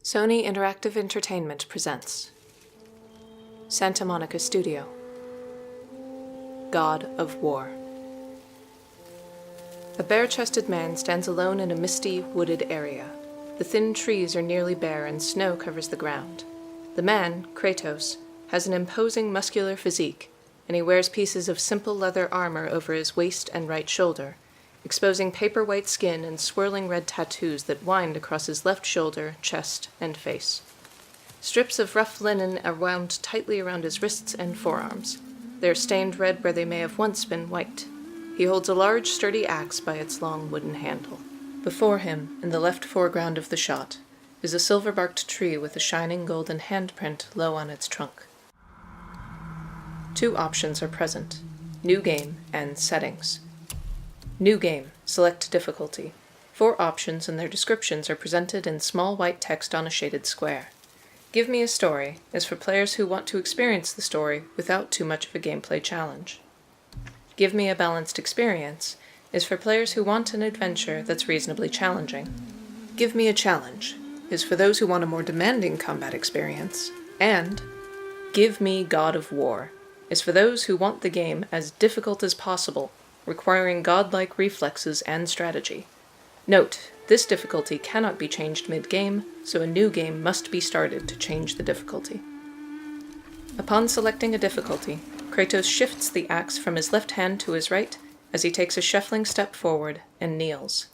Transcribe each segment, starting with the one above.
Sony Interactive Entertainment presents Santa Monica Studio, God of War. A bare-chested man stands alone in a misty, wooded area. The thin trees are nearly bare and snow covers the ground. The man, Kratos, has an imposing muscular physique, and he wears pieces of simple leather armor over his waist and right shoulder, exposing paper-white skin and swirling red tattoos that wind across his left shoulder, chest, and face. Strips of rough linen are wound tightly around his wrists and forearms. They are stained red where they may have once been white. He holds a large, sturdy axe by its long wooden handle. Before him, in the left foreground of the shot, is a silver-barked tree with a shining golden handprint low on its trunk. Two options are present: New Game and Settings. New Game, select difficulty. 4 options and their descriptions are presented in small white text on a shaded square. Give Me a Story is for players who want to experience the story without too much of a gameplay challenge. Give Me a Balanced Experience is for players who want an adventure that's reasonably challenging. Give Me a Challenge is for those who want a more demanding combat experience. And Give Me God of War is for those who want the game as difficult as possible, requiring godlike reflexes and strategy. Note, this difficulty cannot be changed mid-game, so a new game must be started to change the difficulty. Upon selecting a difficulty, Kratos shifts the axe from his left hand to his right as he takes a shuffling step forward and kneels.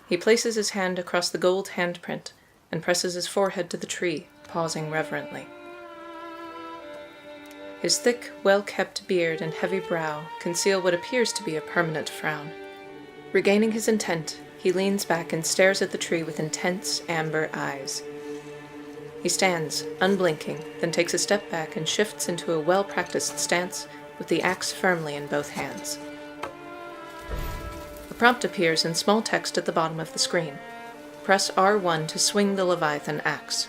He places his hand across the gold handprint and presses his forehead to the tree, pausing reverently. His thick, well-kept beard and heavy brow conceal what appears to be a permanent frown. Regaining his intent, he leans back and stares at the tree with intense, amber eyes. He stands, unblinking, then takes a step back and shifts into a well-practiced stance with the axe firmly in both hands. A prompt appears in small text at the bottom of the screen. Press R1 to swing the Leviathan axe.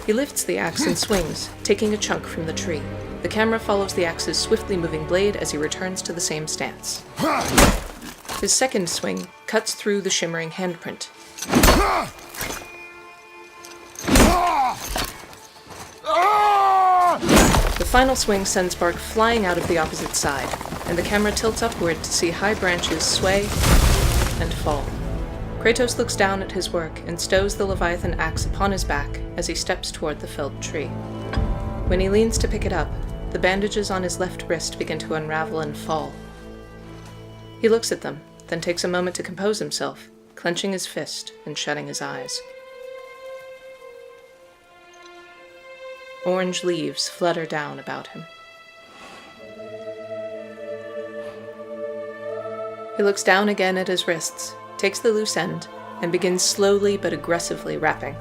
He lifts the axe and swings, taking a chunk from the tree. The camera follows the axe's swiftly moving blade as he returns to the same stance. His second swing cuts through the shimmering handprint. The final swing sends Bark flying out of the opposite side, and the camera tilts upward to see high branches sway and fall. Kratos looks down at his work and stows the Leviathan axe upon his back as he steps toward the felled tree. When he leans to pick it up, the bandages on his left wrist begin to unravel and fall. He looks at them, then takes a moment to compose himself, clenching his fist and shutting his eyes. Orange leaves flutter down about him. He looks down again at his wrists, takes the loose end, and begins slowly but aggressively rapping.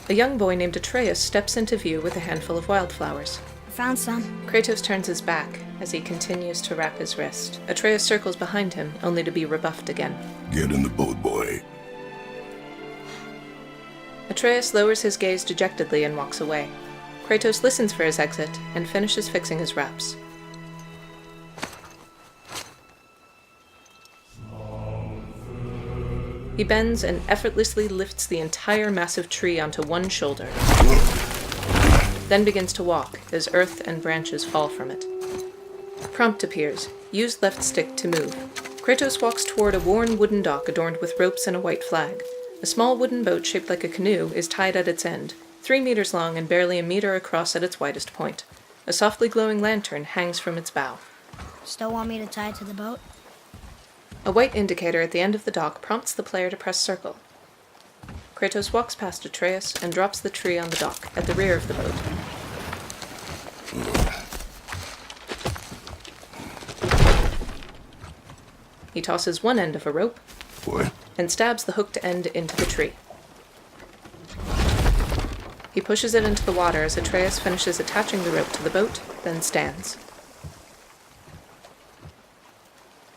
A young boy named Atreus steps into view with a handful of wildflowers. I found some. Kratos turns his back as he continues to wrap his wrist. Atreus circles behind him, only to be rebuffed again. Get in the boat, boy. Atreus lowers his gaze dejectedly and walks away. Kratos listens for his exit and finishes fixing his wraps. He bends and effortlessly lifts the entire massive tree onto one shoulder, then begins to walk as earth and branches fall from it. A prompt appears: use left stick to move. Kratos walks toward a worn wooden dock adorned with ropes and a white flag. A small wooden boat shaped like a canoe is tied at its end, 3 meters long and barely a meter across at its widest point. A softly glowing lantern hangs from its bow. Still want me to tie it to the boat? A white indicator at the end of the dock prompts the player to press circle. Kratos walks past Atreus and drops the tree on the dock at the rear of the boat. He tosses one end of a rope and stabs the hooked end into the tree. He pushes it into the water as Atreus finishes attaching the rope to the boat, then stands.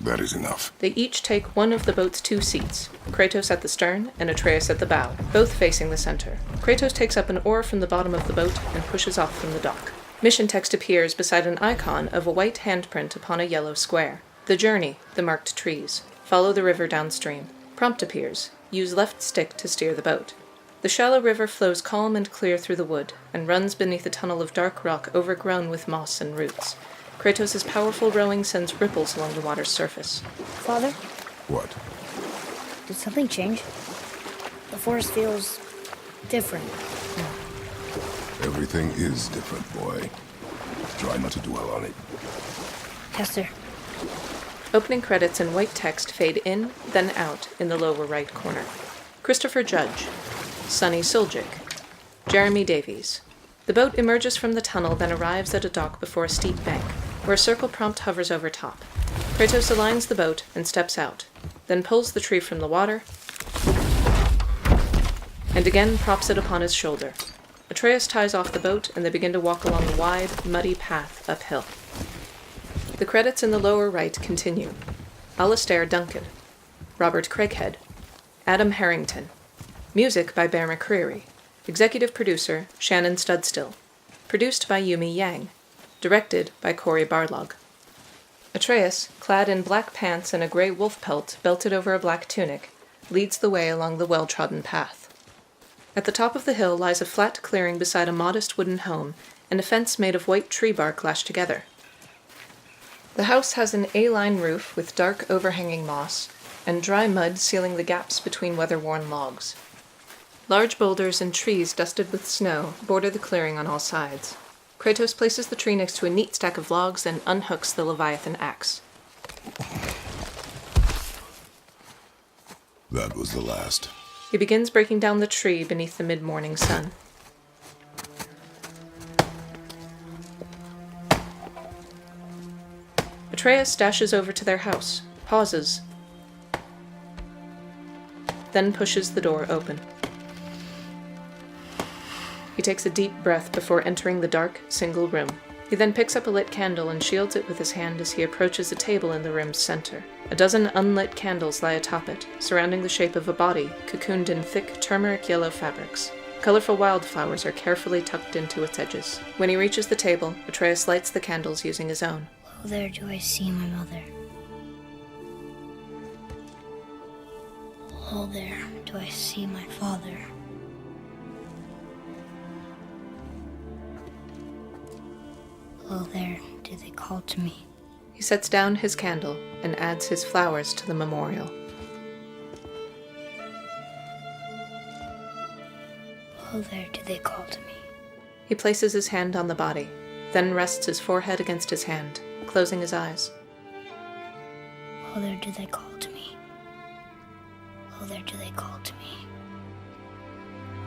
That is enough. They each take one of the boat's 2 seats, Kratos at the stern and Atreus at the bow, both facing the center. Kratos takes up an oar from the bottom of the boat and pushes off from the dock. Mission text appears beside an icon of a white handprint upon a yellow square. The journey, the marked trees. Follow the river downstream. Prompt appears. Use left stick to steer the boat. The shallow river flows calm and clear through the wood, and runs beneath a tunnel of dark rock overgrown with moss and roots. Kratos' powerful rowing sends ripples along the water's surface. Father, What? did something change? The forest feels different. Everything is different, boy. Try not to dwell on it. Yes, sir. Opening credits in white text fade in, then out in the lower right corner. Christopher Judge, Sonny Suljic, Jeremy Davies. The boat emerges from the tunnel, then arrives at a dock before a steep bank, where a circle prompt hovers over top. Kratos aligns the boat and steps out, then pulls the tree from the water, and again props it upon his shoulder. Atreus ties off the boat, and they begin to walk along the wide, muddy path uphill. The credits in the lower right continue. Alastair Duncan, Robert Craighead, Adam Harrington. Music by Bear McCreary. Executive producer Shannon Studstill. Produced by Yumi Yang. Directed by Corey Barlog. Atreus, clad in black pants and a grey wolf pelt belted over a black tunic, leads the way along the well-trodden path. At the top of the hill lies a flat clearing beside a modest wooden home and a fence made of white tree bark lashed together. The house has an A-line roof with dark overhanging moss and dry mud sealing the gaps between weather-worn logs. Large boulders and trees dusted with snow border the clearing on all sides. Kratos places the tree next to a neat stack of logs and unhooks the Leviathan axe. That was the last. He begins breaking down the tree beneath the mid-morning sun. Atreus dashes over to their house, pauses, then pushes the door open. He takes a deep breath before entering the dark, single room. He then picks up a lit candle and shields it with his hand as he approaches a table in the room's center. A dozen unlit candles lie atop it, surrounding the shape of a body cocooned in thick, turmeric-yellow fabrics. Colorful wildflowers are carefully tucked into its edges. When he reaches the table, Atreus lights the candles using his own. Oh, there do I see my mother. Oh, there do I see my father. Oh, there do they call to me. He sets down his candle and adds his flowers to the memorial. Oh, there do they call to me. He places his hand on the body, then rests his forehead against his hand, closing his eyes. Oh, there do they call to me. Oh, there do they call to me.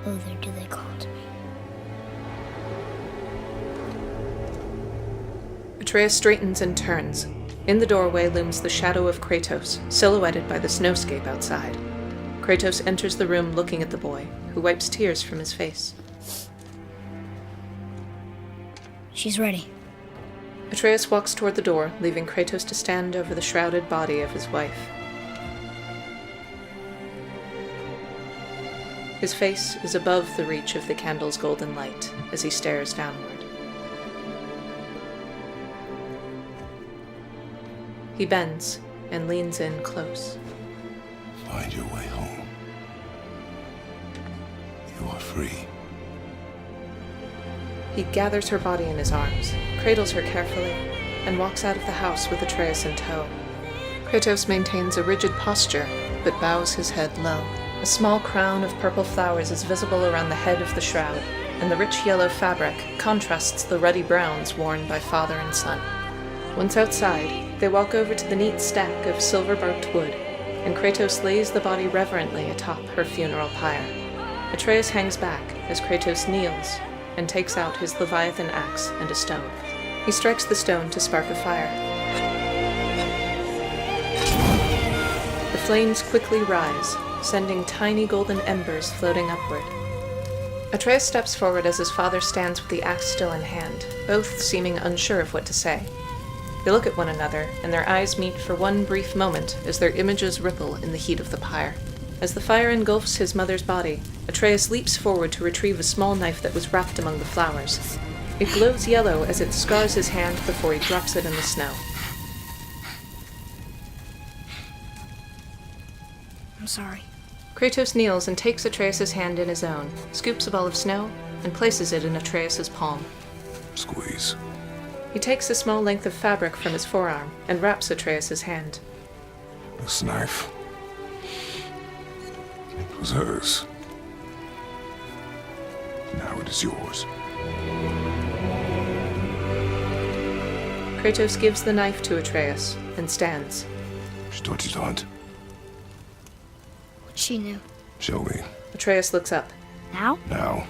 Oh, there do they call to me. Atreus straightens and turns. In the doorway looms the shadow of Kratos, silhouetted by the snowscape outside. Kratos enters the room looking at the boy, who wipes tears from his face. She's ready. Atreus walks toward the door, leaving Kratos to stand over the shrouded body of his wife. His face is above the reach of the candle's golden light as he stares downward. He bends and leans in close. Find your way home. You are free. He gathers her body in his arms, cradles her carefully, and walks out of the house with Atreus in tow. Kratos maintains a rigid posture, but bows his head low. A small crown of purple flowers is visible around the head of the shroud, and the rich yellow fabric contrasts the ruddy browns worn by father and son. Once outside, they walk over to the neat stack of silver-barked wood, and Kratos lays the body reverently atop her funeral pyre. Atreus hangs back as Kratos kneels and takes out his Leviathan axe and a stone. He strikes the stone to spark a fire. The flames quickly rise, sending tiny golden embers floating upward. Atreus steps forward as his father stands with the axe still in hand, both seeming unsure of what to say. They look at one another, and their eyes meet for one brief moment as their images ripple in the heat of the pyre. As the fire engulfs his mother's body, Atreus leaps forward to retrieve a small knife that was wrapped among the flowers. It glows yellow as it scars his hand before he drops it in the snow. I'm sorry. Kratos kneels and takes Atreus' hand in his own, scoops a ball of snow, and places it in Atreus' palm. Squeeze. He takes a small length of fabric from his forearm and wraps Atreus' hand. This knife. It was hers. Now it is yours. Kratos gives the knife to Atreus and stands. She taught you to hunt. What she knew. Show me. Atreus looks up. Now? Now.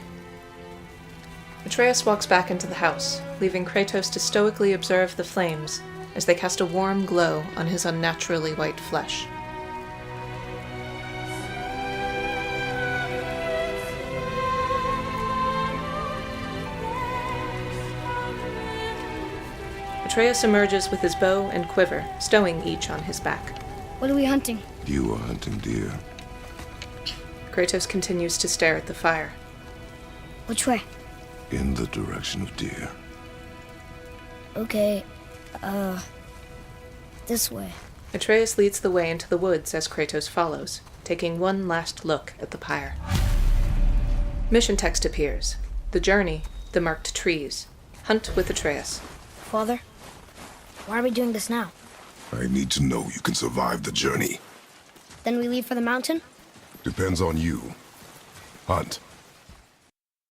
Atreus walks back into the house, leaving Kratos to stoically observe the flames as they cast a warm glow on his unnaturally white flesh. Atreus emerges with his bow and quiver, stowing each on his back. What are we hunting? You are hunting deer. Kratos continues to stare at the fire. Which way? In the direction of deer. Okay, this way. Atreus leads the way into the woods as Kratos follows, taking one last look at the pyre. Mission text appears. The journey, the marked trees. Hunt with Atreus. Father, why are we doing this now? I need to know you can survive the journey. Then we leave for the mountain? Depends on you. Hunt.